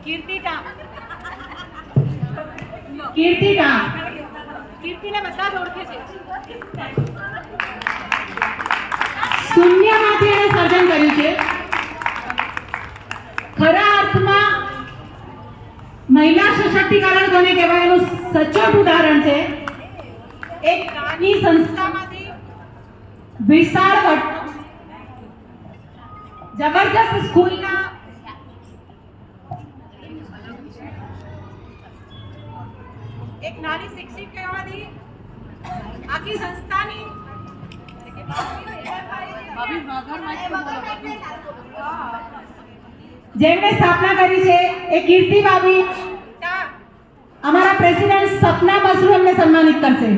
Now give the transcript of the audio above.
કીર્તિને બધા જ ઓળખે છે. શૂન્યમાંથી એને સર્જન કર્યું છે. ખરા અર્થમાં મહિલા સશક્તિકરણ કોને કહેવાય એનું સચોટ ઉદાહરણ છે. એક નાની સંસ્થામાંથી વિશાળ જબરજસ્ત સ્કૂલના એક નાની શિક્ષિક કહેવાથી આખી સંસ્થાની જેમણે સ્થાપના કરી છે એ કીર્તિ ભાભી અમારા પ્રેસિડેન્ટ સપના બસરુ એમને સન્માનિત કરશે.